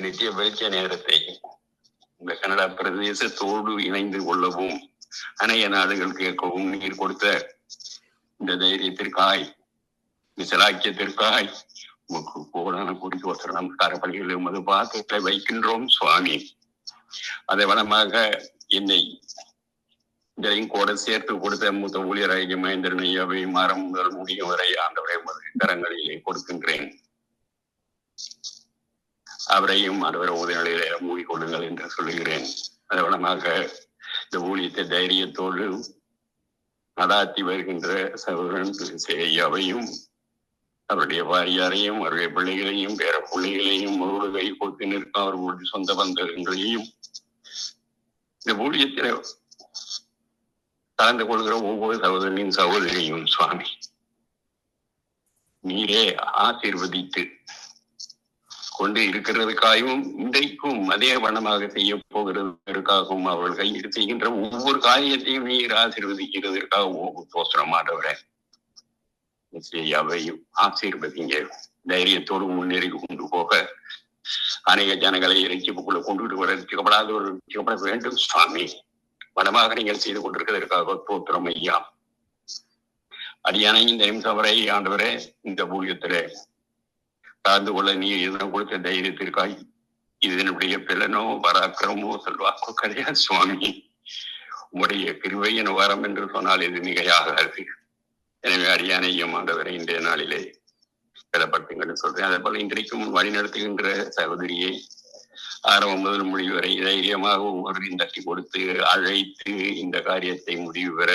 நித்திய வெளிச்ச நேரத்தை இந்த கனடா பிரதேசத்தோடு இணைந்து கொள்ளவும் அநேக நாடுகள் கேட்கவும் நீர் கொடுத்த இந்த தைரியத்திற்காய் இந்த சிலாக்கியத்திற்காய் உமக்கு கோடான குறிக்கோசரம் நமஸ்கார பள்ளிகளில் உமது பாக்கத்தை வைக்கின்றோம் சுவாமி. அதை வளமாக என்னை இதையும் கூட சேர்த்து கொடுத்த மூத்த ஊழியராகிய மகேந்திரன் ஐயாவை மரம் முதல் முடியும் வரை ஆண்டவரை கரங்களிலே கொடுக்கின்றேன். அவரையும் ஆண்டவரை உதவிகளிலே மூடிக்கொள்ளுங்கள் என்று சொல்லுகிறேன். அதை வளமாக இந்த ஊழியத்தை தைரியத்தோடு நடாத்தி வருகின்ற சகோதரன் ஐயாவையும் அவருடைய வாரியாரையும் அவருடைய பிள்ளைகளையும் பேர பிள்ளைகளையும் ஒரு கை கொடுத்து நிற்கும் அவர்களுடைய சொந்த பந்தங்களையும் இந்த ஊழியத்தில் கலந்து கொள்கிற ஒவ்வொரு சகோதரனின் சகோதரியும் சுவாமி நீரே ஆசீர்வதித்து கொண்டு இருக்கிறதுக்காகவும் இன்றைக்கும் அதே வண்ணமாக செய்ய போகிறதற்காகவும் அவர்கள் கையில் செய்கின்ற ஒவ்வொரு காரியத்தையும் நீர் ஆசீர்வதிக்கிறதற்காக தோசனமாட்டவரை அவையும் ஆசீர்வதிங்க. தைரியத்தோடு முன்னேறி கொண்டு போக அநேக ஜனங்களை இறைச்சிப்புக்குள்ள கொண்டு வர ரட்சிக்கப்பட வேண்டும் சுவாமி. வனமாக நீங்கள் செய்து கொண்டிருக்கிறதற்காக தோத்திரம் ஐயா. அடியான இந்த நிமிஷம் வரை ஆண்டவரே இந்த ஊழியத்திலே கலந்து கொள்ள நீ இதனம் கொடுத்த தைரியத்திற்காய் இதனுடைய பிளனோ பராக்கிரமோ செல்வாக்கோ கிடையாது சுவாமி. உங்களுடைய கிருபையின் வரம் என்று சொன்னால் இது மிகையாகாது. எனவே அடியானையும் ஆண்டவரை இன்றைய நாளிலே பலப்படுத்துங்கள் சொல்றேன். அதே போல இன்றைக்கும் வழிநடத்துகின்ற சகோதரியை ஆரம்பம் முதல் முடிவு வரை தைரியமாக ஒவ்வொருவரையும் தட்டி கொடுத்து அழைத்து இந்த காரியத்தை முடிவு பெற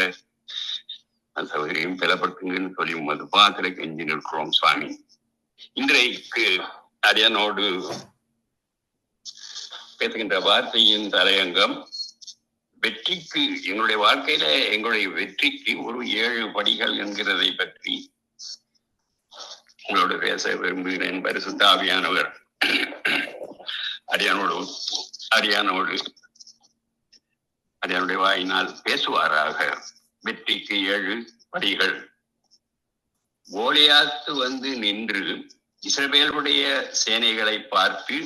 சகோதரியும் பலப்படுத்துங்கன்னு சொல்லி உமது பாத்திர கெஞ்சி நிற்கிறோம் சுவாமி. இன்றைக்கு அடியானோடு பேசுகின்ற வார்த்தையின் தலையங்கம் வெற்றிக்கு, எங்களுடைய வாழ்க்கையில எங்களுடைய வெற்றிக்கு ஒரு 7 படிகள் என்கிறதை பற்றி உங்களோடு பேச விரும்புகிறேன். பரிசுத்த ஆவியானவர் அடியானுடைய வாயினால் பேசுவாராக. வெற்றிக்கு 7 படிகள். கோலியாத்து வந்து நின்று இஸ்ரவேலுடைய சேனைகளை பார்த்து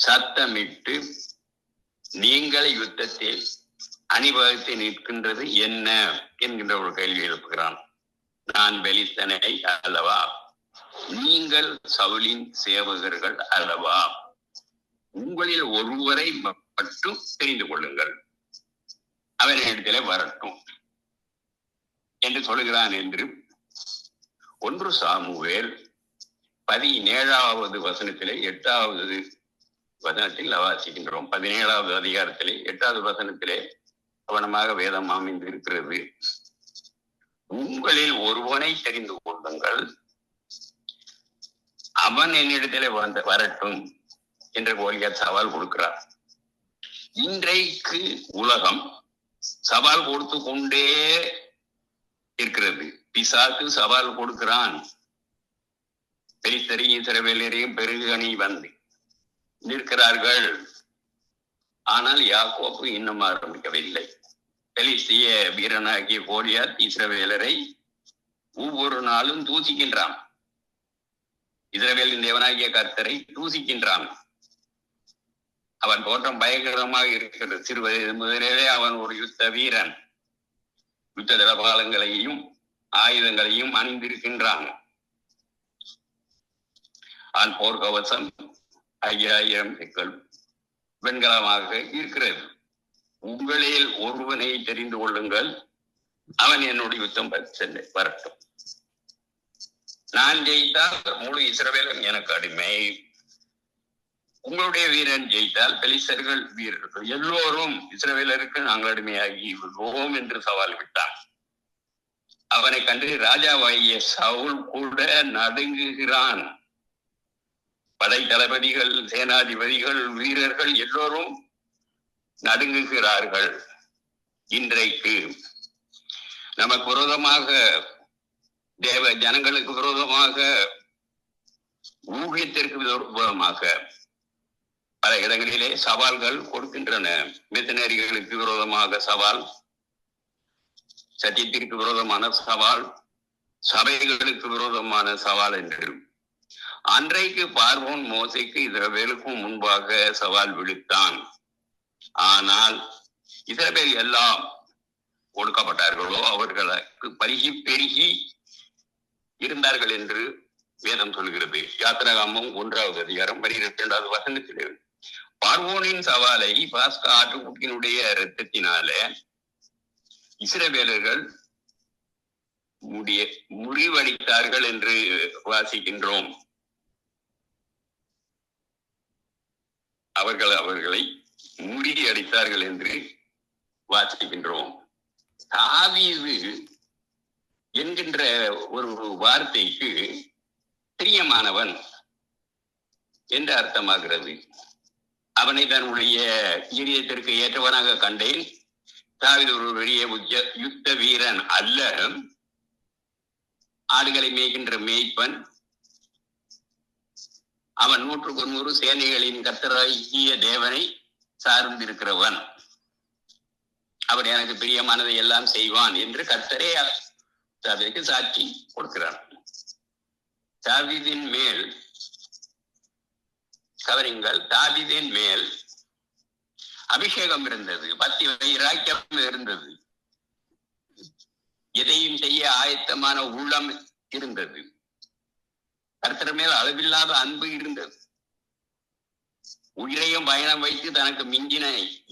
சத்தமிட்டு, நீங்கள் யுத்தத்தில் அணிவகுத்து நிற்கின்றது என்ன என்கின்ற ஒரு கேள்வி எழுப்புகிறான். நான் பெலிஸ்தனை அல்லவா? நீங்கள் சவுலின் சேவகர்கள் அல்லவா? உங்களில் ஒருவரை மட்டும் தெரிந்து கொள்ளுங்கள், அவரிடத்திலே வரட்டும் என்று சொல்லுகிறான் என்று 1 சாமுவேல் 17வது வசனத்திலே 8வது வசனத்தில் வாசிக்கின்றோம். 17வது அதிகாரத்திலே 8வது வசனத்திலே கவனமாக வேதம் அமைந்து இருக்கிறது. உங்களில் ஒருவனை தெரிந்து கொள்ளுங்கள், அவன் என்னிடத்திலே வரட்டும் என்று கோலியாத் சவால் கொடுக்கிறார். இன்றைக்கு உலகம் சவால் கொடுத்து கொண்டே இருக்கிறது. பிசாசு சவால் கொடுக்கிறான். பெரிஸ்தரையும் இஸ்ரவேலரையும் பெருகணி வந்து நிற்கிறார்கள். ஆனால் யாக்கோபு இன்னும் ஆரம்பிக்கவில்லை. பெலிஸ்திய வீரனாகிய கோலியாத் இஸ்ரவேலரை ஒவ்வொரு நாளும் தூசிக்கின்றான். இஸ்ரவேலின் தேவனாகிய கர்த்தரை தூசிக்கின்றான். அவன் தோற்றம் பயங்கரமாக இருக்கிறது. சிறு வயது முதலே அவன் ஒரு யுத்த வீரன். யுத்த தளபாலங்களையும் ஆயுதங்களையும் அணிந்திருக்கின்றான். அவன் போர்க்கவசம் 5000 செக்கல் வெண்கலமாக இருக்கிறது. உங்களில் ஒருவனை தெரிந்து கொள்ளுங்கள், அவன் என்னுடைய யுத்தம் வரட்டும். நான் ஜெயித்தால் முழு இஸ்ரவேலும் எனக்கு அடிமை. உங்களுடைய வீரன் ஜெயித்தால் பெலிஸ்தர்கள் வீரர்கள் எல்லோரும் இஸ்ரவேலருக்கு நாங்கள் அடிமையாகி விடுவோம் என்று சவால் விட்டான். அவனை கண்டு ராஜாவாகிய சவுல் கூட நடுங்குகிறான். படை தளபதிகள், சேனாதிபதிகள், வீரர்கள் எல்லோரும் நடுங்குகிறார்கள். இன்றைக்கு நமக்கு விரோதமாக, தேவ ஜனங்களுக்கு விரோதமாக, ஊழியத்திற்கு விரோதமாக பல இடங்களிலே சவால்கள் கொடுக்கின்றன. மிஷனரிகளுக்கு விரோதமாக சவால், சத்தியத்திற்கு விரோதமான சவால், சபைகளுக்கு விரோதமான சவால் என்று அன்றைக்கு பார்வோன் மோசைக்கு இஸ்ரவேலுக்கும் முன்பாக சவால் விடுத்தான். ஆனால் இஸ்ரவேல் எல்லாம் ஒடுக்கப்பட்டார்களோ அவர்களுக்கு பருகி பெருகி இருந்தார்கள் என்று வேதம் சொல்கிறது. யாத்திராகமம் 1வது அதிகாரம் 12வது வசனத்தில் பார்வோனின் சவாலை பாஸ்கா ஆட்டுக்குட்டியினுடைய இரத்தத்தினால இஸ்ரவேலர்கள் முறிவடித்தார்கள் என்று வாசிக்கின்றோம். அவர்களை முறியடித்தார்கள் என்று வாசிக்கின்றோம். தாவீது என்கின்ற ஒரு வார்த்தைக்கு பிரியமானவன் என்று அர்த்தமாகிறது. அவனை தன்னுடைய இதயத்திற்கு ஏற்றவனாக கண்டேன். தாவீது ஒரு பெரிய யுத்த வீரன் அல்ல, ஆடுகளை மேய்கின்ற மேய்ப்பன். அவன் 100 சேனைகளின் கர்த்தராகிய தேவனை சார்ந்திருக்கிறவன். அவன் எனக்கு பிரியமானதை எல்லாம் செய்வான் என்று கர்த்தரே தாவீதுக்கு சாட்சி கொடுக்கிறான். தாவீதின் மேல் கவனிங்கள், தாவீதின் மேல் அபிஷேகம் இருந்தது, பக்தி வைராக்கியம் இருந்தது, எதையும் செய்ய ஆயத்தமான உள்ளம் இருந்தது, கர்த்தர் மேல் அளவில்லாத அன்பு இருந்தது, உயிரையும் பயணம் வைத்து தனக்கு மிஞ்சின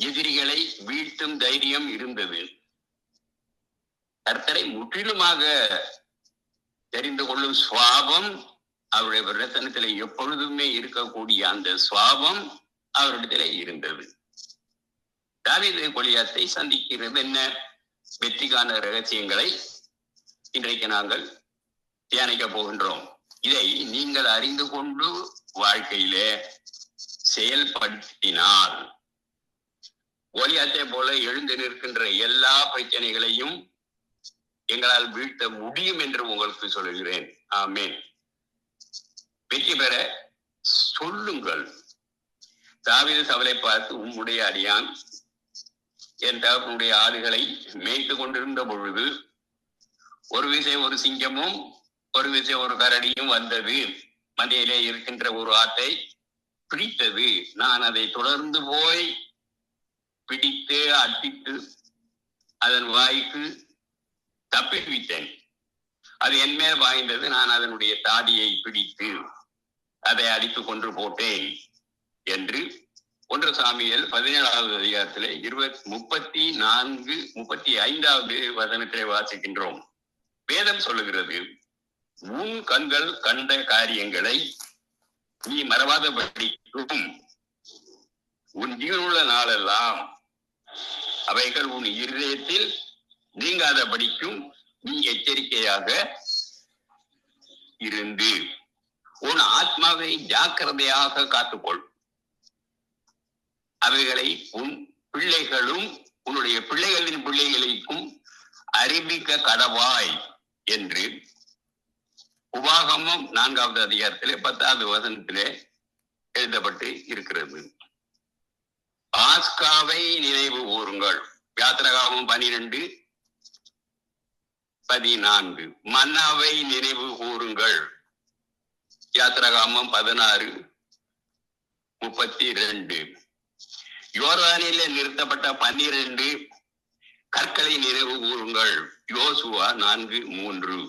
எதிரிகளை வீழ்த்தும் தைரியம் இருந்தது. கர்த்தரை முற்றிலுமாக தெரிந்து கொள்ளும் சுவாபம் அவருடைய பிரசனத்திலே எப்பொழுதுமே இருக்கக்கூடிய அந்த சுவாபம் அவரிடத்திலே இருந்தது. தாவீது கோலியாத்தை சந்திக்கிறது என்ன? வெற்றிக்கான ரகசியங்களை இன்றைக்கு நாங்கள் தியானிக்க போகின்றோம். இதை நீங்கள் அறிந்து கொண்டு வாழ்க்கையிலே செயல்படுத்தினால் கோலியாத்தை போல எழுந்து நிற்கின்ற எல்லா பிரச்சனைகளையும் எங்களால் வீழ்த்த முடியும் என்று உங்களுக்கு சொல்லுகிறேன். ஆமென். வெற்றி பெற சொல்லுங்கள். தாவீது சவுலை பார்த்து, உம்முடைய அடியான் என் தகப்பனுடைய ஆடுகளை மேய்த்து கொண்டிருந்த பொழுது ஒரு விசை ஒரு சிங்கமும் ஒரு விசை ஒரு கரடியும் வந்தது, மந்தையிலே இருக்கின்ற ஒரு ஆட்டை பிடித்தது. நான் அதை தொடர்ந்து போய் பிடித்து அடித்து அதன் வாய்க்கு தப்பிவித்தேன். அது என் மேல் வாய்ந்தது. நான் அதனுடைய தாடியை பிடித்து அதை அடித்து கொன்று போட்டேன் என்று 1 சாமுவேல் 17வது அதிகாரத்திலே 34, 35வது வசனத்திலே வாசிக்கின்றோம். வேதம் சொல்லுகிறது, உன் கண்கள் கண்ட காரியங்களை நீ மறவாதபடிக்கும் உன் ஜீவனுள்ள நாளெல்லாம் அவைகள் உன் இருதயத்தில் நீங்காதபடிக்கும் நீ எச்சரிக்கையாக இருந்து உன் ஆத்மாவை ஜாக்கிரதையாக காத்துக்கொள். அவைகளை உன் பிள்ளைகளும் உன்னுடைய பிள்ளைகளின் பிள்ளைகளுக்கும் அறிவிக்க கடவாய் என்று உபாகமம் 4வது அதிகாரத்திலே 10வது வசனத்திலே எழுதப்பட்டு இருக்கிறது. பாஸ்காவை நினைவு கூறுங்கள். யாத்திராகமம் 12:14. மன்னாவை நினைவு கூறுங்கள். யாத்திராகமம் 16:32. யோர்தானிலே நிறுத்தப்பட்ட 12 கற்களை நினைவு கூறுங்கள். யோசுவா 4:3.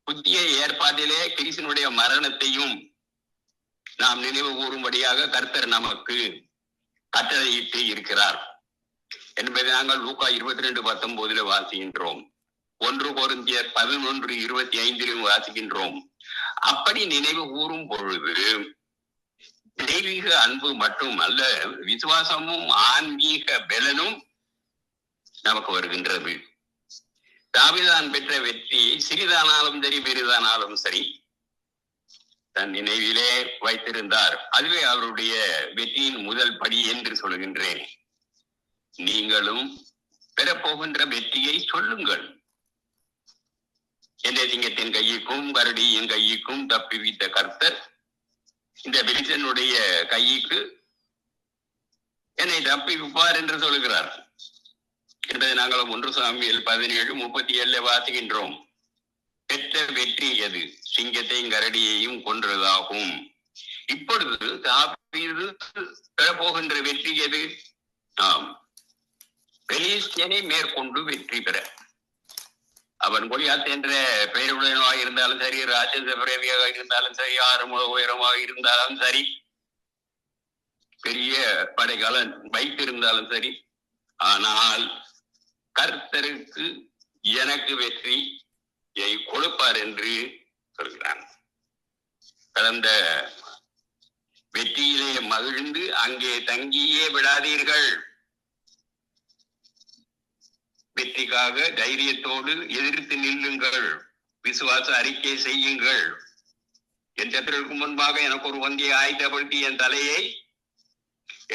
புதிய ஏற்பாட்டிலே கிறிஸ்துவினுடைய மரணத்தையும் நாம் நினைவு கூறும்படியாக கர்த்தர் நமக்கு கட்டளையிட்டு இருக்கிறார் என்பதை நாங்கள் லூக்கா 22:19 வாசிக்கின்றோம். 1 கொரிந்தியர் 11:25 வாசிக்கின்றோம். அப்படி நினைவு கூறும் பொழுது தெய்வீக அன்பு மட்டும் அல்ல, விசுவாசமும் ஆன்மீக பலனும் நமக்கு வருகின்றது. தாவீது பெற்ற வெற்றி சிறிதானாலும் சரி பெரிதானாலும் சரி தன் நினைவிலே வைத்திருந்தார். அதுவே அவருடைய வெற்றியின் முதல் படி என்று சொல்கின்றேன். நீங்களும் பெறப்போகின்ற வெற்றியை சொல்லுங்கள். எந்த சிங்கத்தின் கையுக்கும் கரடியின் கையுக்கும் தப்பிவித்த கர்த்தர் இந்த பெலிஸ்தனுடைய கைக்கு என்னை தப்பிவிப்பார் என்று சொல்கிறார் என்பதை நாங்கள் 1 சாமுவேல் 17:37 வாசிக்கின்றோம். பெற்ற வெற்றி எது? சிங்கத்தையும் கரடியையும் கொன்றதாகும். இப்பொழுது தாவீது பெறப்போகின்ற வெற்றி எது? ஆம், பெலிஸ்தியனை மேற்கொண்டு வெற்றி பெற. அவன் கோலியாத் என்ற பெயருடனாக இருந்தாலும் சரி, ராட்சச பிறவியாக இருந்தாலும் சரி, 6 முழ உயரமாக இருந்தாலும் சரி, பெரிய படைகாலன் வைத்திருந்தாலும் சரி, ஆனால் கர்த்தருக்கு எனக்கு வெற்றியை கொடுப்பார் என்று சொல்கிறான். கடந்த வெற்றியிலே மகிழ்ந்து அங்கே தங்கியே விடாதீர்கள். வெற்றிக்காக தைரியத்தோடு எதிர்த்து நில்லுங்கள், விசுவாச அறிக்கை செய்யுங்கள். என் சத்துருக்கு முன்பாக எனக்கு ஒரு வந்தியை ஆயத்தப்படுத்தி என் தலையை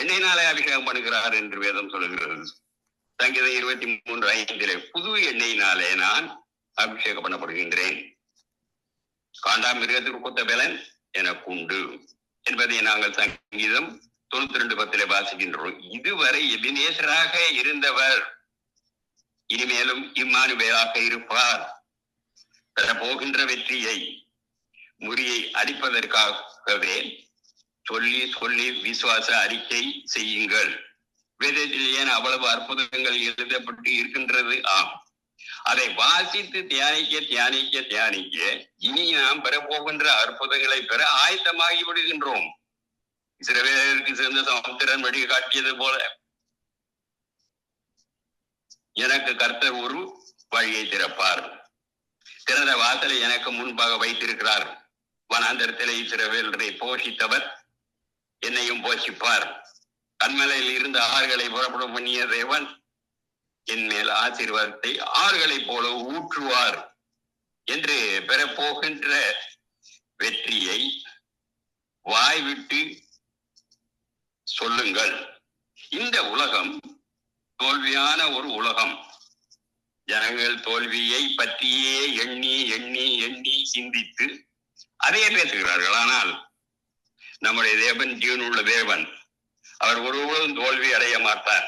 எண்ணெயினாலே அபிஷேகம் பண்ணுகிறார் என்று வேதம் சொல்லுகிறது. சங்கீதம் 23:5 புது எண்ணெயினாலே நான் அபிஷேகம் பண்ணப்படுகின்றேன், காண்டாமிருகத்திற்கு கொத்த பலன் எனக்கு உண்டு என்பதை நாங்கள் சங்கீதம் 92:10 வாசிக்கின்றோம். இதுவரை எபினேசராக இருந்தவர் இனிமேலும் இம்மானுவேலாக இருப்பார். பெறப்போகின்ற வெற்றியை முறியை அடிப்பதற்காகவே சொல்லி சொல்லி விசுவாச அறிக்கை செய்யுங்கள். வேதத்தில் ஏன் அவ்வளவு அற்புதங்கள் எழுதப்பட்டு இருக்கின்றது? ஆம், அதை வாசித்து தியானிக்க தியானிக்க தியானிக்க இனி நாம் பெறப்போகின்ற அற்புதங்களை பெற ஆயத்தமாகி விடுகின்றோம். இஸ்ரவேலருக்கு சேர்ந்த சமுத்திரன் வழி காட்டியது போல எனக்கு கர்த்தர் ஒரு வழியை திறப்பார். திறந்த வாசலை எனக்கு முன்பாக வைத்திருக்கிறார். வனாந்தரத்திலே இஸ்ரவேலரை போஷித்தவர் என்னையும் போஷிப்பார். கண்மலையில் இருந்து ஆறுகளை புறப்பட பண்ணிய தேவன் என் மேல் ஆசீர்வாதத்தை ஆறுகளை போல ஊற்றுவார் என்று பெறப்போகின்ற வெற்றியை வாய்விட்டு சொல்லுங்கள். இந்த உலகம் தோல்வியான ஒரு உலகம். ஜனங்கள் தோல்வியை பற்றியே எண்ணி எண்ணி எண்ணி சிந்தித்து அதையே பேசுகிறார்கள். ஆனால் நம்முடைய தேவன் ஜீவனுள்ள தேவன், அவர் ஒருவரும் தோல்வி அடைய மாட்டார்.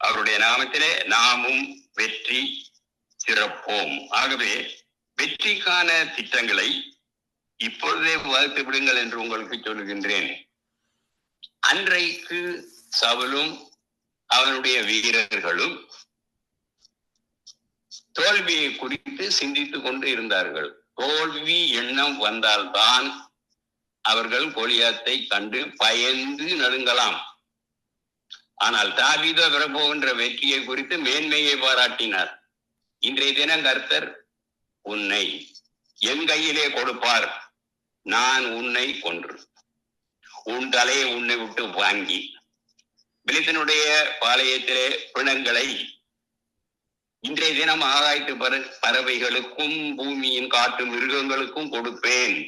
அவருடைய நாமத்திலே நாமும் வெற்றி சிறப்போம். ஆகவே வெற்றிக்கான திட்டங்களை இப்பொழுதே வகுத்து விடுங்கள் என்று உங்களுக்கு சொல்லுகின்றேன். அன்றைக்கு சவுலும் அவனுடைய வீரர்களும் தோல்வியை குறித்து சிந்தித்துக் கொண்டு இருந்தார்கள். தோல்வி எண்ணம் வந்தால்தான் அவர்கள் கோலியாத்தை கண்டு பயந்து நடுங்கலாம். ஆனால் தாவீது பெறப்போகின்ற வெற்றியை குறித்து மேன்மையை பாராட்டினார். இன்றைய தினம் கர்த்தர் உன்னை என் கையிலே கொடுப்பார், நான் உன்னை கொன்று உன் தலையை உன்னை விட்டு வாங்கி பிலிஸ்தனுடைய பாளையத்திலே பிணங்களை இன்றைய தினம் ஆகாய்த்து பறவைகளுக்கும் பூமியின் காட்டு மிருகங்களுக்கும் கொடுப்பேன்.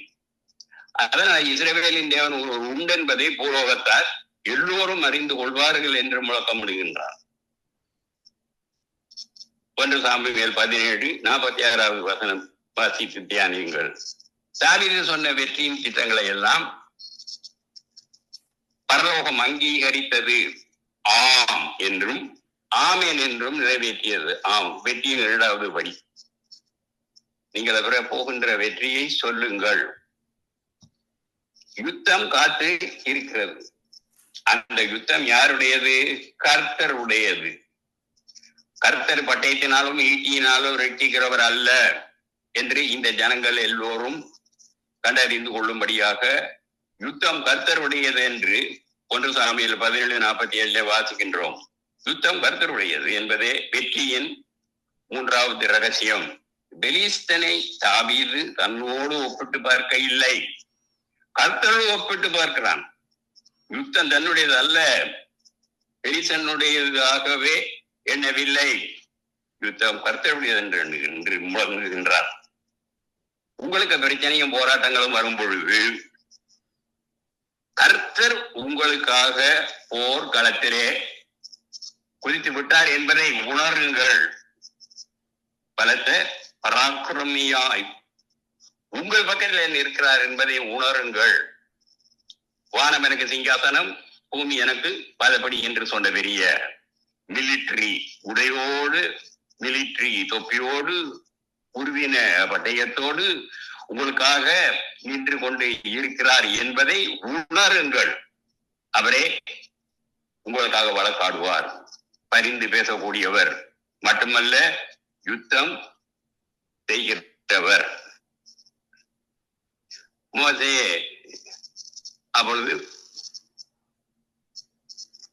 அதனால் இஸ்ரவேலின் தேவன் ஒரு உண்டென்பதை பூலோகத்தார் எல்லோரும் அறிந்து கொள்வார்கள் என்று முழக்கமிடுகின்றார். 1 சாமுவேல் 17:46 வாசித்து தியானியுங்கள். தாவீது சொன்ன வெற்றியின் திட்டங்களை எல்லாம் பரலோகம் அங்கீகரித்தது, ஆம் என்றும் ஆமேன் என்றும் நிறைவேற்றியது. ஆம், வெற்றியின் 2வது படி. நீங்கள் பெற போகின்ற வெற்றியை சொல்லுங்கள். யுத்தம் காத்து இருக்கிறது. அந்த யுத்தம் யாருடையது? கர்த்தருடையது. கர்த்தர் பட்டயத்தினாலும் ஈட்டியினாலும் ரட்சிக்கிறவர் அல்ல என்று இந்த ஜனங்கள் எல்லோரும் கண்டறிந்து கொள்ளும்படியாக யுத்தம் கர்த்தருடையது என்று 1 சாமுவேல் 17:47 வாசிக்கின்றோம். யுத்தம் கர்த்தருடையது என்பதே வெற்றியின் 3வது ரகசியம். பெலிஸ்தனை தாவீது தன்னோடு ஒப்பிட்டு பார்க்க இல்லை, கர்த்தரோடு ஒப்பிட்டு பார்க்கிறான். யுத்தம் தன்னுடையது அல்ல, பெலிஸ்தனுடையதாகவே எண்ணவில்லை, யுத்தம் கர்த்தருடையது என்று முழங்குகின்றார். உங்களுக்கு பிரச்சனையும் போராட்டங்களும் வரும் பொழுது கர்த்தர் உங்களுக்காக போர்க்களத்திலே குதித்து விட்டார் என்பதை உணருங்கள். பலத்த பராக்கிரமியாய் உங்கள் பக்கத்தில் இருக்கிறார் என்பதை உணருங்கள். வானம் எனக்கு சிங்காசனம், பூமி எனக்கு பதப்படி என்று சொன்ன பெரிய மிலிட்டரி உடையோடு மிலிட்ரி தொப்பியோடு உருவின பட்டயத்தோடு உங்களுக்காக நின்று கொண்டு இருக்கிறார் என்பதை உணருங்கள். அவரே உங்களுக்காக வழக்காடுவார். பரிந்து பேசக்கூடியவர் மட்டுமல்ல, யுத்தம் செய்கிறவர். மோசே அப்பொழுது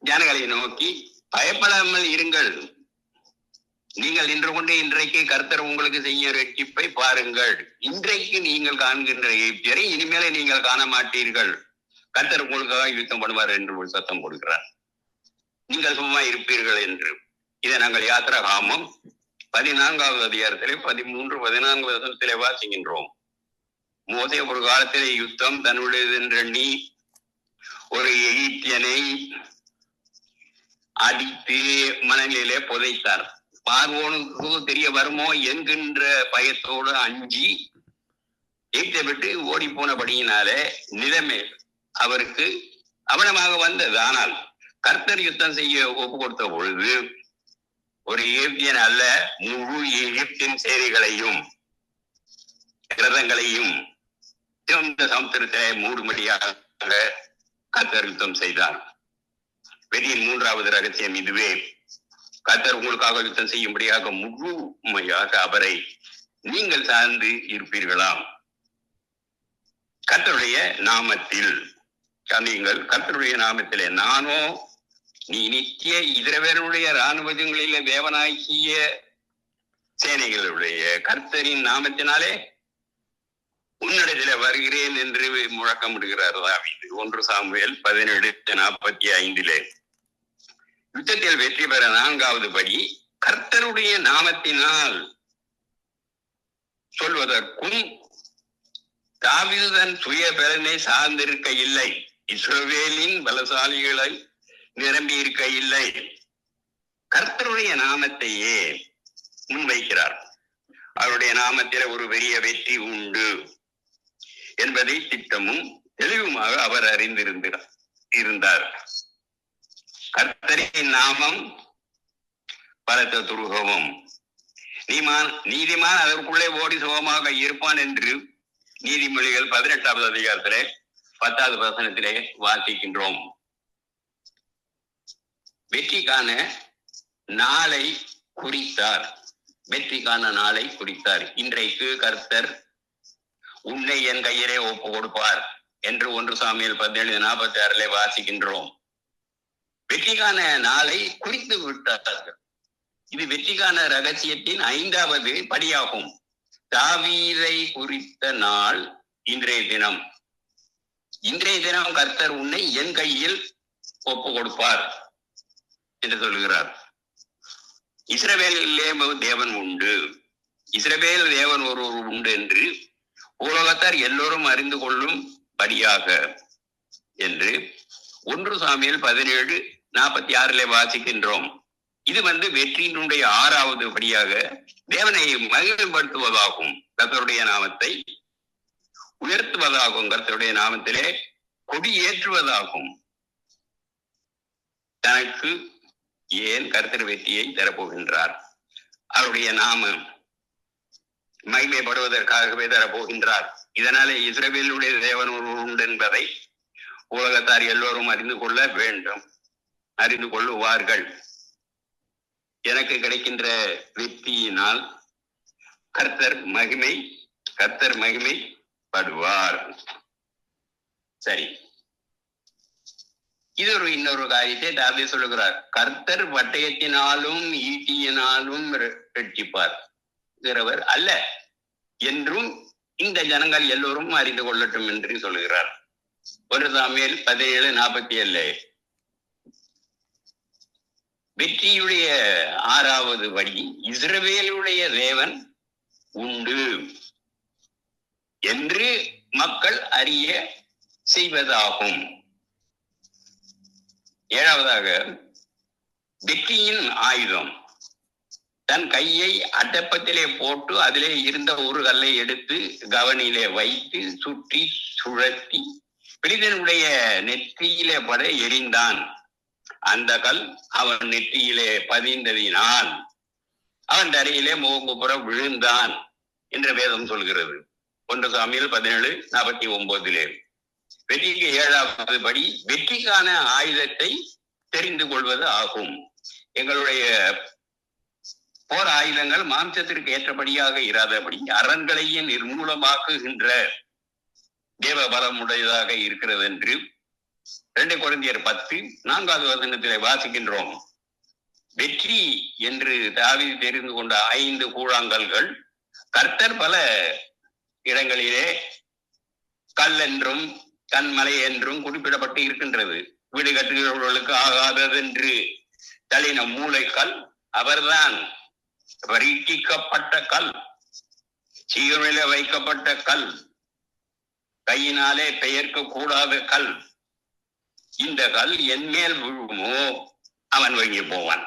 ஜனங்களை நோக்கி, பயப்படாமல் இருங்கள், நீங்கள் நின்று கொண்டு இன்றைக்கு கர்த்தர் உங்களுக்கு செய்ய இரட்சிப்பை பாருங்கள். இன்றைக்கு நீங்கள் காண்கின்ற எகிப்தியரை இனிமேல நீங்கள் காண மாட்டீர்கள். கர்த்தர் உங்களுக்காக யுத்தம் பண்ணுவார் என்று ஒரு சத்தம் கொடுக்கிறார். நீங்கள் சும்மா இருப்பீர்கள் என்று. இதை நாங்கள் யாத்திராகமம் 14வது அதிகாரத்திலே 13-14 வாசிக்கின்றோம். மோசே ஒரு காலத்திலே யுத்தம் தன்னுடையது என்று எண்ணி ஒரு எகிப்தியனை அடித்து மணலிலே புதைத்தார். பார்வோனுக்கு தெரிய வருமோ என்கின்ற பயத்தோடு அஞ்சி எகிப்தை விட்டு ஓடி போனபடியினாலே நிலைமை அவருக்கு அவனமாக வந்தது. ஆனால் கர்த்தர் யுத்தம் செய்ய ஒப்பு கொடுத்த பொழுது ஒரு எகிப்தியன் அல்ல, முழு எகிப்தின் சேரிகளையும் ரதங்களையும் சமுத்திரத்தை மூடும்படியாக கர்த்தர் யுத்தம் செய்தார். வெற்றியின் 3வது ரகசியம் இதுவே. கர்த்தர் உங்களுக்காக யுத்தம் செய்யும்படியாக முழுமையாக அவரை நீங்கள் சார்ந்து இருப்பீர்களாம். கர்த்தருடைய நாமத்தில் நீங்கள் கர்த்தருடைய நாமத்திலே நானோ நீ நித்திய இஸ்ரவேலுடைய இராணுவங்களிலே தேவனாகிய சேனைகளுடைய கர்த்தரின் நாமத்தினாலே உன்னிடத்திலே வருகிறேன் என்று முழக்கமிடுகிறார் தாவீது. 1 சாமுவேல் 17:45. யுத்தத்தில் வெற்றி பெற 4வது படி கர்த்தருடைய நாமத்தினால் சொல்வதற்கும் தாவீது தன் சுய பலனை சார்ந்திருக்க இல்லை, இஸ்ரவேலின் பலசாலிகளை நிரம்பி இருக்க இல்லை, கர்த்தருடைய நாமத்தையே முன்வைக்கிறார். அவருடைய நாமத்தில் ஒரு பெரிய வெற்றி உண்டு என்பதை திட்டமும் தெளிவுமாக அவர் அறிந்திருந்தார். கர்த்தரின் நாமம் பலத்த துருகமும், நீதிமான் அதற்குள்ளே ஓடி சுகமாக இருப்பான் என்று நீதிமொழிகள் 18வது அதிகாரத்திலே 10வது வசனத்திலே வாசிக்கின்றோம். வெற்றிக்கான நாளை குறித்தார். வெற்றிக்கான நாளை குறித்தார். இன்றைக்கு கர்த்தர் உன்னை என் கையிலே ஒப்பு கொடுப்பார் என்று 1 சாமுவேல் 17:46 வாசிக்கின்றோம். வெற்றிக்கான நாளை குறித்து விட்டார்கள். இது வெற்றிக்கான ரகசியத்தின் 5வது படியாகும். தாவீதை குறித்த நாள் இன்றைய தினம். இன்றைய தினம் கர்த்தர் உன்னை என் கையில் ஒப்பு கொடுப்பார் என்று சொல்லுகிறார். இஸ்ரவேலிலே தேவன் உண்டு, இஸ்ரவேல் தேவன் ஒருவர் உண்டு என்று உலகத்தார் எல்லோரும் அறிந்து கொள்ளும் படியாக என்று 1 சாமுவேல் 17:46 வாசிக்கின்றோம். இது வெற்றியினுடைய 6வது படியாக தேவனை மகிமைப்படுத்துவதாகும், கர்த்தருடைய நாமத்தை உயர்த்துவதாகும், கர்த்தருடைய நாமத்திலே கொடி ஏற்றுவதாகும். தனக்கு ஏன் கர்த்தர் வெற்றியை தரப்போகின்றார்? அவருடைய நாமம் மகிமைப்படுவதற்காகவே தரப்போகின்றார். இதனாலே இஸ்ரவேலுடைய தேவன் ஒருவர் உண்டு என்பதை உலகத்தார் எல்லோரும் அறிந்து கொள்ள வேண்டும், அறிந்து கொள்ளுவார்கள். எனக்கு கிடைக்கின்ற வெற்றியினால் கர்த்தர் மகிமைப்படுவார். சரி, இது இன்னொரு காரியத்தை தாவீது சொல்லுகிறார். கர்த்தர் பட்டயத்தினாலும் ஈட்டியினாலும் ரட்சிப்பார் அல்ல என்றும் இந்த ஜனங்கள் எல்லோரும் அறிந்து கொள்ளட்டும் என்று சொல்லுகிறார். 1 சாமுவேல் 17:47. வெற்றியுடைய 6வது வழி இஸ்ரவேலுடைய தேவன் உண்டு என்று மக்கள் அறிய செய்வதாகும். 7வதாக வெற்றியின் ஆயுதம். தன் கையை அட்டப்பத்திலே போட்டு அதிலே இருந்த ஒரு கல்லை எடுத்து கவனிலே வைத்து சுற்றி சுழற்றி பிலிஸ்தனுடைய நெற்றியிலே பட எறிந்தான். அந்த கல் அவன் நெற்றியிலே பதிந்ததினால் அவன் தரையிலே முகங்குப்புற விழுந்தான் என்ற வேதம் சொல்கிறது. 1 சாமுவேல் 17:49. வெற்றிக்கு 7வது படி வெற்றிக்கான ஆயுதத்தை தெரிந்து கொள்வது ஆகும். எங்களுடைய போர் ஆயுதங்கள் மாம்சத்திற்கு ஏற்றபடியாக இராதபடி அரண்களையே நிர்மூலமாக்குகின்ற தேவ பலம் உடையதாக இருக்கிறது என்று 2 கொரிந்தியர் 10:4வது வசனத்திலே வாசிக்கின்றோம். வெற்றி என்று தாவீது தெரிந்து கொண்ட 5 கூழாங்கல்கள் கர்த்தர் பல இடங்களிலே கல் என்றும் கண்மலை என்றும் குறிப்பிடப்பட்டு இருக்கின்றது. வீடு கட்டுகிறவர்களுக்கு ஆகாததென்று தள்ளின மூளைக்கல் அவர்தான். பரீட்சிக்கப்பட்ட கல், சீர்நிலை வைக்கப்பட்ட கல், கையினாலே பெயர்க்க கூடாத கல். இந்த கல் என் மேல் விழுமோ அவன் வங்கி போவான்.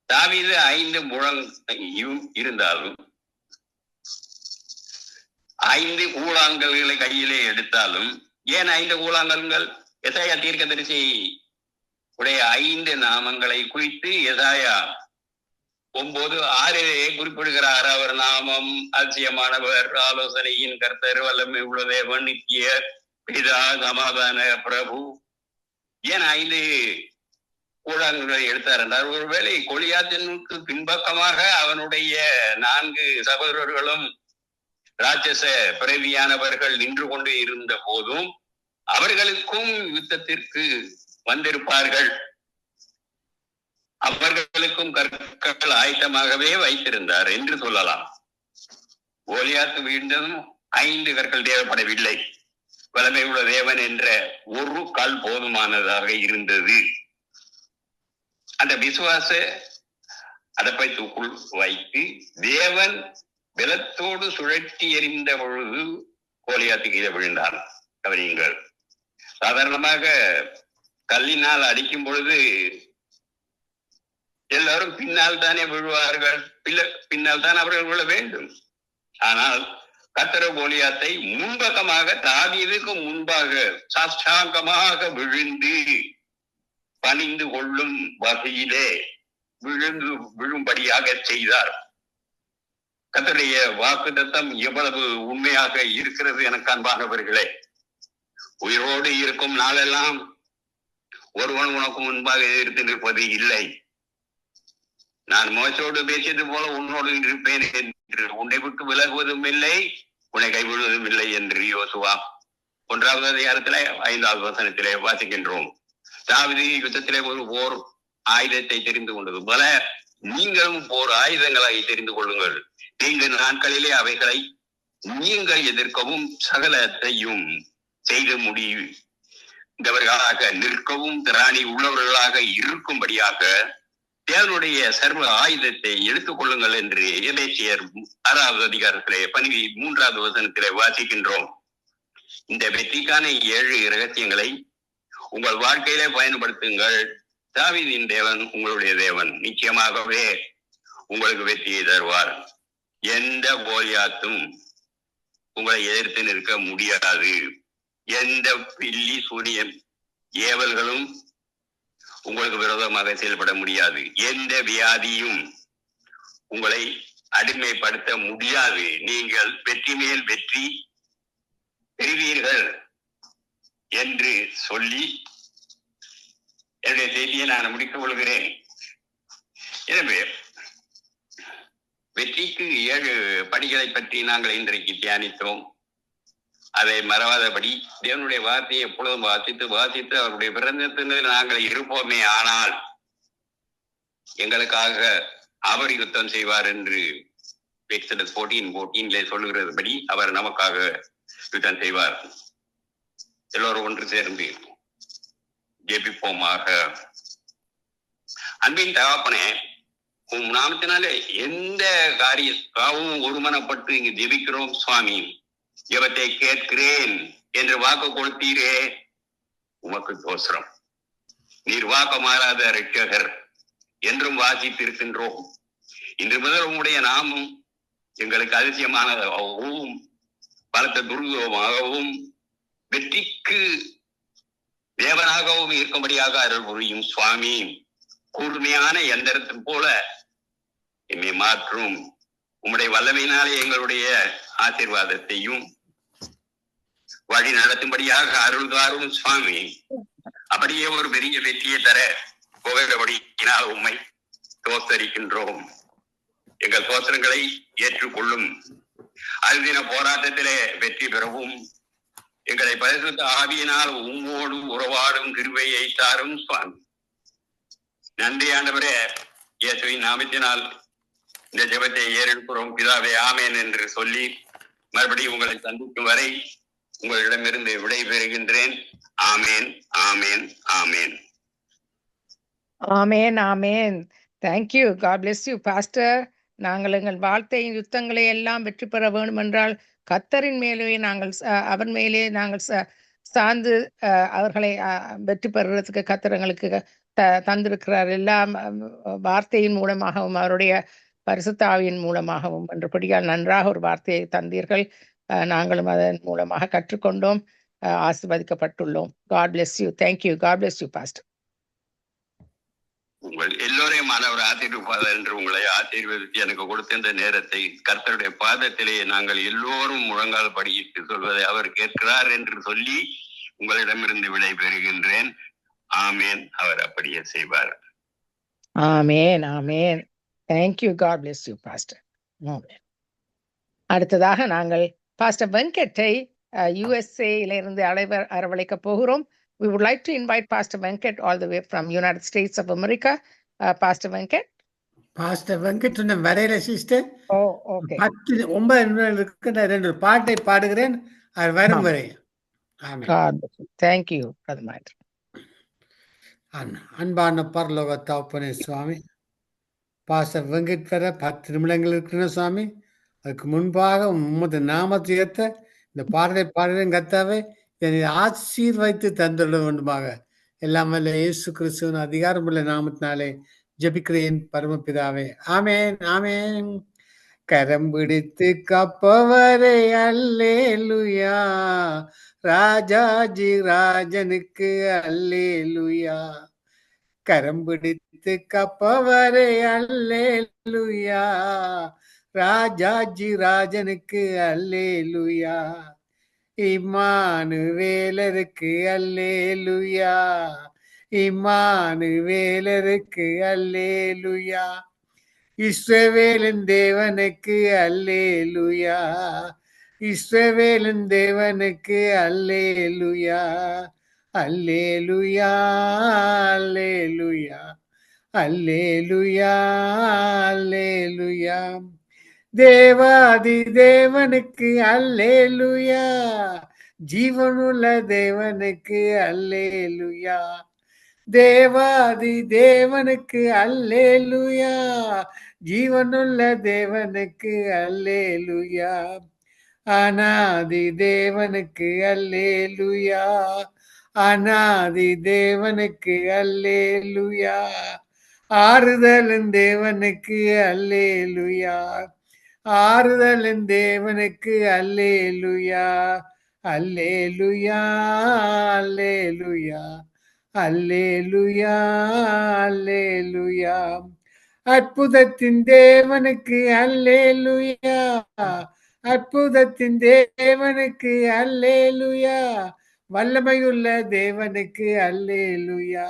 தாவீது 5 முழங்கையும் இருந்தாலும் 5 கூழாங்கல்களை கையிலே எடுத்தாலும், ஏன் 5 கூழாங்கல்கள்? எசாயா தீர்க்கதரிசி உடைய 5 நாமங்களை குறித்து எசாயா 9:6 குறிப்பிடுகிறார். அவர் நாமம் அதிசயமானவர், ஆலோசனையின் கர்த்தர், வல்லமை உள்ள தேவன், நித்திய பிதா, சமாதான பிரபு. ஏன் 5 கூழாங்கல்களை எடுத்தார் என்றார், ஒருவேளை கோலியாத்தினுக்கு பின்பக்கமாக அவனுடைய 4 சகோதரர்களும் ராட்சச பிறவியானவர்கள் நின்று கொண்டு இருந்த போதும் அவர்களுக்கும் யுத்தத்திற்கு வந்திருப்பார்கள். அவர்களுக்கும் கற்கள் ஆயத்தமாகவே வைத்திருந்தார் என்று சொல்லலாம். கோலியாத்து வீழ்ந்ததும் 5 கற்கள் தேவைப்படவில்லை. வல்லமை உள்ள தேவன் என்ற ஒரு கல் போதுமானதாக இருந்தது. அந்த விசுவாச அடப்பைத்துக்குள் வைத்து தேவன் பலத்தோடு சுழற்றி எறிந்த பொழுது கோலியாத்து கீழே விழுந்தான். கவனியுங்கள், சாதாரணமாக கல்லினால் அடிக்கும் பொழுது எல்லாரும் பின்னால் தானே விழுவார்கள், பின்னால் தான் அவர்கள் விழ வேண்டும். ஆனால் கர்த்தர் கோலியாத்தை முன்பக்கமாக, தாவீதுக்கு முன்பாக சாஷ்டாங்கமாக விழுந்து பணிந்து கொள்ளும் வகையிலே விழும்படியாக செய்தார். கர்த்தருடைய வாக்குத்தத்தம் எவ்வளவு உண்மையாக இருக்கிறது எனக்கு அன்பானவர்களே. உயிரோடு இருக்கும் நாளெல்லாம் ஒருவன் உனக்கு முன்பாக எதிர்த்து நிற்பது இல்லை. நான் மோசோடு பேசியது போல உன்னோடு இருப்பேன் என்று, உன்னை விட்டு விலகுவதும் இல்லை, உன்னை கைவிடுவதும் இல்லை என்று யோசுவா 1வது அதிகாரத்திலே 5வது வசனத்திலே வாசிக்கின்றோம். தாவீது யுத்தத்திலே ஒரு போர் ஆயுதத்தை தெரிந்து கொண்டது போல நீங்களும் போர் ஆயுதங்களை தெரிந்து கொள்ளுங்கள். தீங்கு நாட்களிலே அவைகளை நீங்கள் எதிர்க்கவும் சகலத்தையும் செய்து முடிந்தவர்களாக நிற்கவும் திராணி உள்ளவர்களாக இருக்கும்படியாக தேவனுடைய சர்வ ஆயுதத்தை எடுத்துக் கொள்ளுங்கள் என்று எபேசியர் 6வது அதிகாரத்திலே 13வது வசனத்திலே வாசிக்கின்றோம். இந்த வெற்றிக்கான 7 இரகசியங்களை உங்கள் வாழ்க்கையிலே பயன்படுத்துங்கள். தாவீதின் தேவன் உங்களுடைய தேவன். நிச்சயமாகவே உங்களுக்கு வெற்றியை தருவார். எந்த கோலியாத்தும் உங்களை எதிர்த்து நிற்க முடியாது. எந்த பில்லி சூனியம் ஏவல்களும் உங்களுக்கு விரோதமாக செயல்பட முடியாது. எந்த வியாதியும் உங்களை அடிமைப்படுத்த முடியாது. நீங்கள் வெற்றி மேல் வெற்றி பெறுவீர்கள் என்று சொல்லி என்னுடைய செய்தியை நான் முடித்துக் கொள்கிறேன். எனவே வெற்றிக்கு 7 படிகளை பற்றி நாங்கள் இன்றைக்கு தியானித்தோம். அதை மறவாதபடி தேவனுடைய வார்த்தையை எப்பொழுதும் வாசித்து அவருடைய பிரசன்னத்தில் நாங்கள் இருப்போமே ஆனால் எங்களுக்காக அவர் யுத்தம் செய்வார் என்று எக்ஸோடஸ் 14:14 சொல்லுகிறபடி அவர் நமக்காக யுத்தம் செய்வார். எல்லோரும் ஒன்று சேர்ந்து ஜெபிப்போமாக. அன்பின் தகப்பனே, உம் நாமத்தினாலே எந்த காரியக்காகவும் ஒருமனப்பட்டு இங்கு ஜெபிக்கிறோம் சுவாமி. ஜெபத்தை கேட்கிறேன் என்று வாக்கு கொடுத்தீரே, உமக்கு தோத்திரம். நீர் வாக்கு மாறாத இரட்சகர் என்றும் வாசித்திருக்கின்றோம். இன்று முதல் உம்முடைய நாமம் எங்களுக்கு அதிசயமானதாகவும் பலத்த துர்கமாகவும் வெற்றிக்கு தேவனாகவும் இருக்கும்படியாக அருள் புரியும் சுவாமி. கூர்மையான எந்திரத்தின் போல எம்மை மாற்றும் உம்முடைய வல்லமையினாலே எங்களுடைய ஆசீர்வாதத்தையும் வழி நடத்தும்படியாக அருள்தாரும் சுவாமி. அப்படியே ஒரு பெரிய வெற்றியை தர போகிறபடியினால் உம்மை தோத்தரிக்கின்றோம். எங்கள் தோத்திரங்களை ஏற்றுக்கொள்ளும். அருதின போராட்டத்திலே வெற்றி பெறவும் எங்களை பரிசுத்த ஆவியினால் உம்மோடு உறவாடும் கிருபையை தாரும் சுவாமி. நன்றி ஆண்டவரே. இயேசுவின் நாமத்தினால் இந்த ஜெபத்தை ஏறெடுக்கிறோம் பிதாவே, ஆமேன் என்று சொல்லி மறுபடியும் உங்களை சந்திக்கும் வரை உங்களிடமிருந்து விடை பெறுகின்றேன். ஆமேன், ஆமேன், ஆமேன். ஆமேன், ஆமேன். Thank you. God bless you pastor. நாங்கள் எங்கள் வாழ்க்கையின் யுத்தங்களை எல்லாம் வெற்றி பெற வேண்டும் என்றால் கர்த்தரின் மேலே நாங்கள் அவர் மேலே நாங்கள் சார்ந்து அவர்களை வெற்றி பெறுறதுக்கு கர்த்தர் எங்களுக்கு தந்திருக்கிறார். எல்லாம் வார்த்தையின் மூலமாகவும் அவருடைய பரிசுத்த ஆவியின் மூலமாகவும் என்றபடியால் நன்றாக ஒரு வார்த்தையை தந்தீர்கள். நாங்களும் அதன் மூலமாக கற்றுக்கொண்டோம், ஆசீர்வதிக்கப்பட்டுள்ளோம். God bless you. Thank you. God bless you pastor. உங்கள் எல்லோரையும் மாணவர் ஆசீர்வாதம் என்று உங்களை ஆசீர்வதித்து எனக்கு கொடுத்த இந்த நேரத்தை கர்த்தருடைய பாதத்திலே நாங்கள் எல்லோரும் முழங்கால் படியிட்டு சொல்வதை அவர் கேட்கிறார் என்று சொல்லி உங்களிடமிருந்து விடை பெறுகின்றேன். ஆமேன். அவர் அப்படியே செய்வார். ஆமேன், ஆமேன். Thank you. God bless you pastor. அடுத்ததாக நாங்கள் பாஸ்டர் வெங்கட்டை USA இலிருந்து அரவழைக்க போகிறோம். We would like to invite Pastor Venkat all the way from United States of America. Pastor Venkat. Pastor Venkat சொன்ன வரையில சிஸ்டர். ஓகே. 9 நிமிடங்கள் இருக்கு. நான் 2 பாட்டை பாடுகிறேன். அது வரும் வரை. ஆமென். Thank you, Brother Maitri. அன்பான பரலோக தகப்பனே சுவாமி, பாஸ்டர் வெங்கட் வர 10 நிமிடங்கள் இருக்கிற சுவாமி. அதுக்கு முன்பாக உமது நாமத்தை ஏற்ற இந்த பாடலை பாடுகிறேன் கர்த்தாவே. என்னை ஆசீர்வதித்து தந்துள்ள வேண்டுமாக எல்லாம் வல்ல இயேசு கிறிஸ்துவின் அதிகாரமுள்ள நாமத்தினாலே ஜெபிக்கிறேன் பரமபிதாவே. ஆமேன், ஆமேன். கரம் பிடித்து காப்பவரே அல்லேலூயா, ராஜாஜி ராஜனுக்கு அல்லேலூயா. கரம் பிடித்து காப்பவரே அல்லேலூயா, ராஜாஜி ராஜனுக்கு அல்லேலூயா. இம்மானுவேலருக்கு அல்லேலூயா, இம்மானுவேலருக்கு அல்லேலூயா. இஸ்ரவேலின் தேவனுக்கு அல்லேலூயா, இஸ்ரவேலின் தேவனுக்கு அல்லேலூயா. அல்லேலூயா, அல்லேலூயா, அல்லேலூயா, அல்லேலூயா. தேவாதி தேவனுக்கு அல்லேலூயா, ஜீவனுள்ள தேவனுக்கு அல்லேலூயா. தேவாதி தேவனுக்கு அல்லேலூயா, ஜீவனுள்ள தேவனுக்கு அல்லேலூயா. அநாதி தேவனுக்கு அல்லேலூயா, அநாதி தேவனுக்கு அல்லேலூயா. ஆறுதலின் தேவனுக்கு அல்லேலூயா, ஆறுதலின் தேவனுக்கு அல்லேலூயா. அல்லேலூயா, அல்லேலூயா, அல்லேலூயா, அல்லேலூயா. அற்புதத்தின் தேவனுக்கு அல்லேலூயா, அற்புதத்தின் தேவனுக்கு அல்லேலூயா. வல்லமையுள்ள தேவனுக்கு அல்லேலூயா.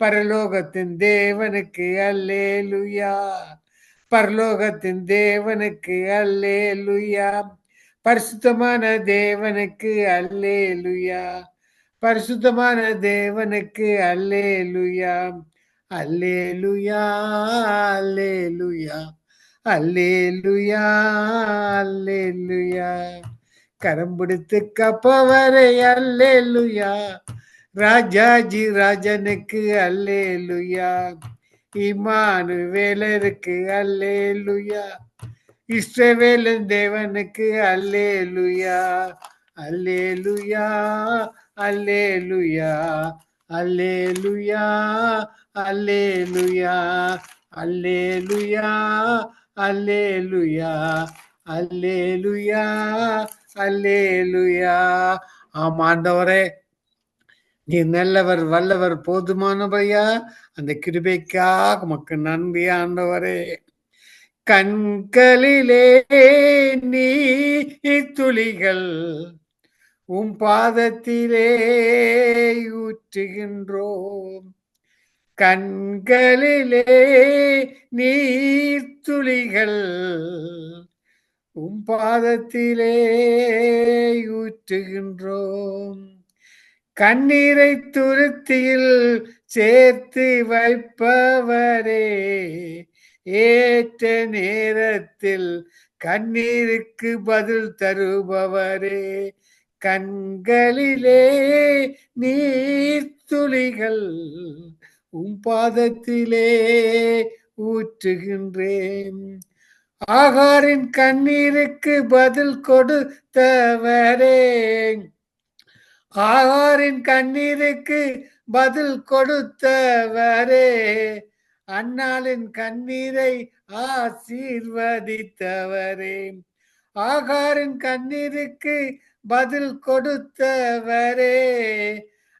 பரலோகத்தின் தேவனுக்கு அல்லேலூயா, பரலோகத்தின் தேவனுக்கு அல்லேலூயா. பரிசுத்தமான தேவனுக்கு அல்லேலூயா, பரிசுத்தமான தேவனுக்கு அல்லேலூயா. அல்லேலூயா, அல்லேலூயா, அல்லேலூயா, அல்லேலூயா. கரம் பிடித்து காப்பவரே அல்லேலூயா, ராஜாஜி ராஜனுக்கு அல்லேலூயா. இம்மானுவேலருக்கு அல்லேலூயா, இஸ்ரவேலின் தேவனுக்கு அல்லேலூயா. அல்லேலூயா, அல்லேலூயா, அல்லேலூயா, அல்லேலூயா, அல்லேலூயா, அல்லேலூயா, அல்லேலூயா, அல்லேலூயா. ஆமாண்டவரே, நீ நல்லவர், வல்லவர், போதுமானவையா. அந்த கிருபைக்காக உமக்கு நன்றி ஆண்டவரே. கண்களிலே நீர் துளிகள் உம் பாதத்திலே ஊற்றுகின்றோம். கண்களிலே நீர் துளிகள் உம் பாதத்திலே ஊற்றுகின்றோம். கண்ணீரை துருத்தியில் சேர்த்து வைப்பவரே, ஏற்ற நேரத்தில் கண்ணீருக்கு பதில் தருபவரே, கண்களிலே நீர் துளிகள் உம் பாதத்திலே ஊற்றுகின்றேன். ஆகாரின் கண்ணீருக்கு பதில் கொடுத்தவரே, ஆகாரின் கண்ணீருக்கு பதில் கொடுத்தவரே, அன்னாளின் கண்ணீரை ஆசீர்வதித்தவரே, ஆகாரின் கண்ணீருக்கு பதில் கொடுத்தவரே,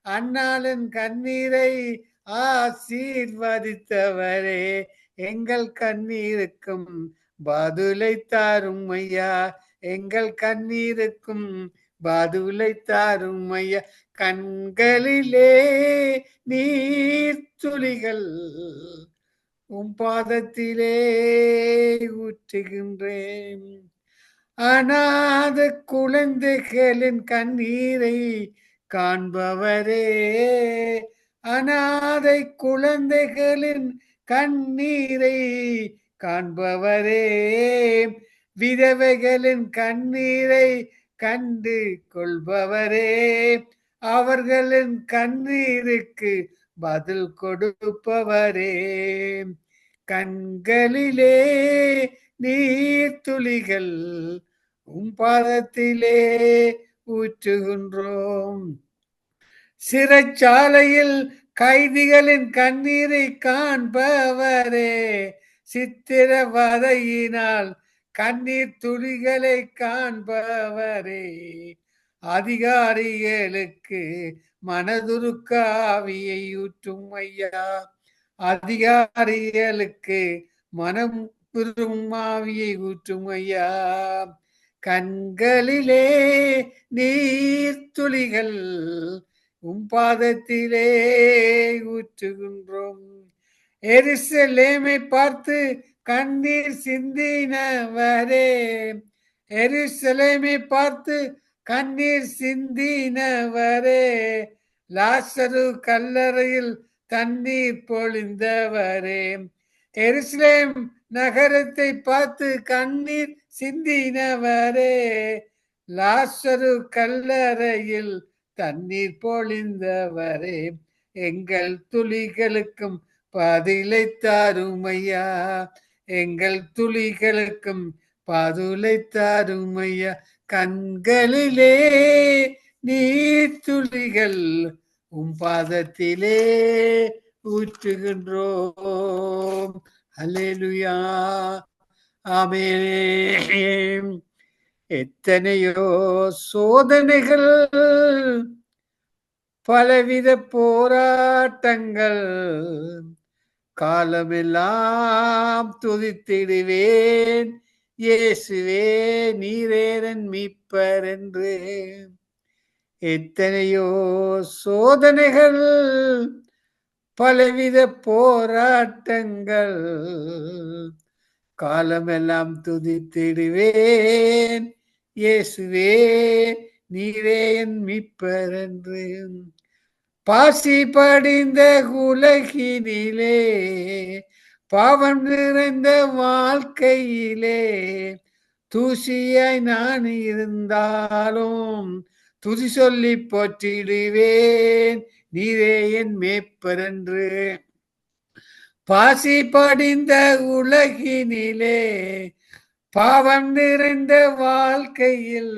அன்னாளின் கண்ணீரை ஆசீர்வதித்தவரே, எங்கள் கண்ணீருக்கும் பதிலை தாரும் ஐயா, எங்கள் கண்ணீருக்கும் பதிலை தாரும் ஐயா. கண்களிலே நீர் துளிகள் உம் பாதத்திலே ஊற்றுகின்றேன். அநாத குழந்தைகளின் கண்ணீரை காண்பவரே, அநாதை குழந்தைகளின் கண்ணீரை காண்பவரே, விதவைகளின் கண்ணீரை கண்டு கொள்பவரே, அவர்களின் கண்ணீருக்கு பதில் கொடுப்பவரே, கண்களிலே நீர் துளிகள் உம் பாதத்திலே ஊற்றுகின்றோம். சிறைச்சாலையில் கைதிகளின் கண்ணீரை காண்பவரே, சித்திரவதையினால் கண்ணீர் துளிகளை காண்பவரே, அதிகாரிகளுக்கு மனதுருக்க ஆவியை ஊற்றும் ஐயா, அதிகாரிகளுக்கு மனம் பெரும் ஆவியை ஊற்றும் ஐயா. கண்களிலே நீர் துளிகள் உம் பாதத்திலே ஊற்றுகின்றோம். எருசலேமை பார்த்து கண்ணீர் சிந்தினவரே, எருசலேமை பார்த்து கண்ணீர் சிந்தினவரே, லாசரு கல்லறையில் தண்ணீர் பொழிந்தவரே, எருசலேம் நகரத்தை பார்த்து கண்ணீர் சிந்தினவரே, லாசரு கல்லறையில் தண்ணீர் பொழிந்தவரே, எங்கள் துளிகளுக்கும் பதிலை தாரும் ஐயா, எங்கள் துளிகளுக்கும் பதிலை தாரும் ஐயா. கண்களிலே நீர் துளிகள் உம் பாதத்திலே ஊற்றுகின்றோம். அல்லேலூயா, ஆமென். எத்தனையோ சோதனைகள், பலவித போராட்டங்கள், காலமெல்லாம் துதித்திடுவேன் இயேசுவே நீரேரன் மீட்பர் என்று. எத்தனையோ சோதனைகள், பலவித போராட்டங்கள், காலமெல்லாம் துதித்திடுவேன் இயேசுவே நீரே என் மீட்பர் என்று. பாசி படிந்த உலகினிலே, பாவம் நிறைந்த வாழ்க்கையிலே, தூசியாய் நான் இருந்தாலும் துதி சொல்லி போற்றிடுவேன் நீரே என் மேய்ப்பர் என்று. பாசி படிந்த உலகினிலே, பாவம் நிறைந்த வாழ்க்கையில்,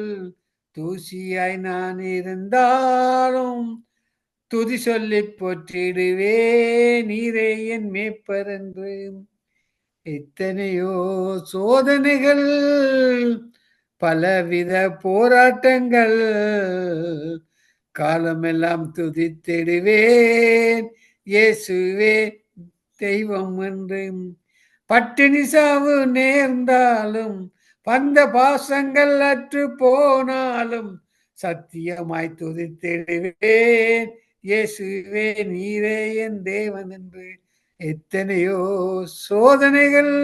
தூசியாய் நான் இருந்தாலும் துதி சொல்லி போற்றிடுவேன் நீரே என் மேய்ப்பர் என்று. எத்தனையோ சோதனைகள், பலவித போராட்டங்கள், காலமெல்லாம் துதித்திடுவேன் இயேசுவே தெய்வம் என்று. பட்டினி சாவு நேர்ந்தாலும் பந்த பாசங்கள் அற்று போனாலும் சத்தியமாய் துதித்திடுவேன் இயேசுவே நீரே என் தேவன் என்று. எத்தனையோ சோதனைகள்,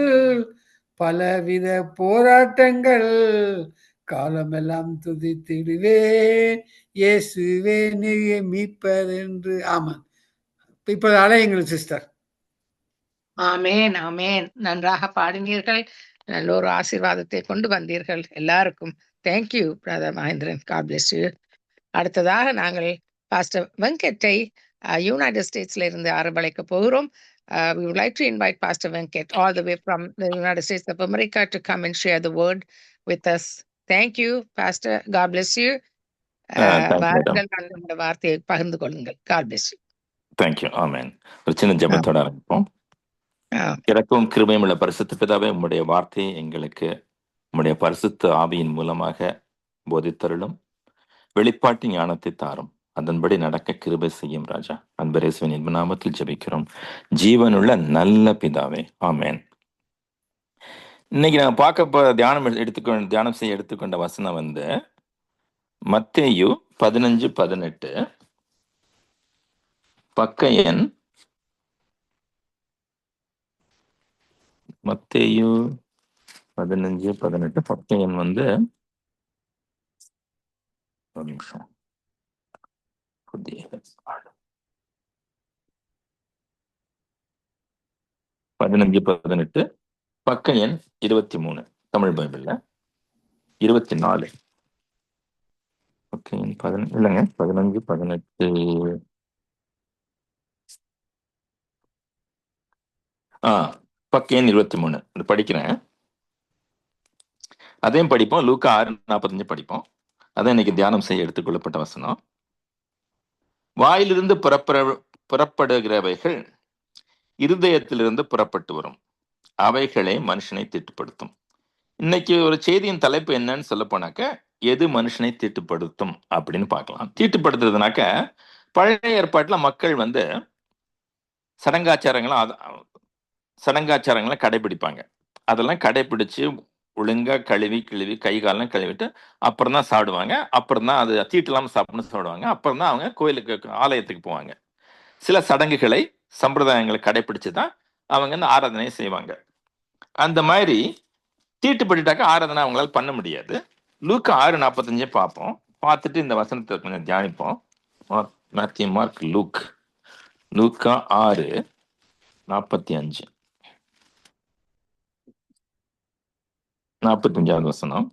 பலவித போராட்டங்கள், காலமெல்லாம் துதித்திடுவேன் இயேசுவே நீயே மீட்பர் என்று. ஆமாம், இப்ப அழையுங்கள் சிஸ்டர். ஆமேன், ஆமேன். நன்றாக பாடினீர்கள். நல்ல ஒரு ஆசீர்வாதத்தை கொண்டு வந்தீர்கள் எல்லாருக்கும். Thank you brother Mahendran. God bless you. அடுத்ததாக நாங்கள் பாஸ்டர் வெங்கட்டை யுனைடெட் ஸ்டேட்ஸ்ல இருந்து அரவழைக்க போகிறோம். We would like to invite Pastor Venkat all the way from the United States of America to come and share the word with us. Thank you, Pastor. God bless you. வாருங்கள், நம்முடைய வார்த்தையை பகிர்ந்து கொள்ளுங்கள். God bless you. Thank you. ஆமென். ஒரு சின்ன ஜெபத்தோட ஆரம்பிப்போம். இறக்கவும் கிருபையும் உள்ள பரிசுத்த பிதாவே, உம்முடைய வார்த்தையை எங்களுக்கு உம்முடைய பரிசுத்த ஆவியின் மூலமாக போதித்தருளும். வெளிப்பாட்டு ஞானத்தை தாரும். அதன்படி நடக்க கிருபை செய்யும் ராஜா. அன்பரேசுவின் இன்ப நாமத்தில் ஜெபிக்கிறோம் ஜீவனுள்ள நல்ல பிதாவே. ஆமென். இன்னைக்கு நான் பார்க்க தியானம் செய்ய எடுத்துக்கொண்ட வசனம் மத்தேயு 15:18 பக்க எண் மத்தேயு 15:18 பக்க எண் ஒரு நிமிஷம். 15:18 பக்க எண் 23 தமிழ் பைபிள்ல 24 பக்க எண் இல்லைங்க 15:18 பக்க எண் 23 அது படிக்கிறேன். அதையும் படிப்போம். லூக்கா 6:45 படிப்போம். அதான் இன்னைக்கு தியானம் செய்ய எடுத்துக்கொள்ளப்பட்ட வசனம். வாயிலிருந்து புறப்படுகிறவைகள் இருதயத்திலிருந்து புறப்பட்டு வரும், அவைகளே மனுஷனை தீட்டுப்படுத்தும். இன்னைக்கு ஒரு செய்தியின் தலைப்பு என்னன்னு சொல்ல போனாக்க, எது மனுஷனை தீட்டுப்படுத்தும் அப்படின்னு பார்க்கலாம். தீட்டுப்படுத்துறதுனாக்க, பழைய ஏற்பாட்டுல மக்கள் சடங்காச்சாரங்களை கடைபிடிப்பாங்க. அதெல்லாம் கடைபிடிச்சு ஒழுங்கா கழுவி கை காலெல்லாம் கழுவிட்டு அப்புறம் தான் சாப்பிடுவாங்க. அப்புறம் தான் அது தீட்டு இல்லாமல் சாப்பிடணும்னு சாப்பிடுவாங்க. அப்புறம் தான் அவங்க கோயிலுக்கு ஆலயத்துக்கு போவாங்க. சில சடங்குகளை சம்பிரதாயங்களை கடைபிடிச்சு தான் அவங்க ஆராதனை செய்வாங்க. அந்த மாதிரி தீட்டுப்பட்டுட்டாக்க ஆராதனை அவங்களால பண்ண முடியாது. லூக்கா 6:45 பார்ப்போம். பார்த்துட்டு இந்த வசனத்தை கொஞ்சம் தியானிப்போம். மேத்யூ, மார்க், லூக்கா 6:45 45 வசனம்.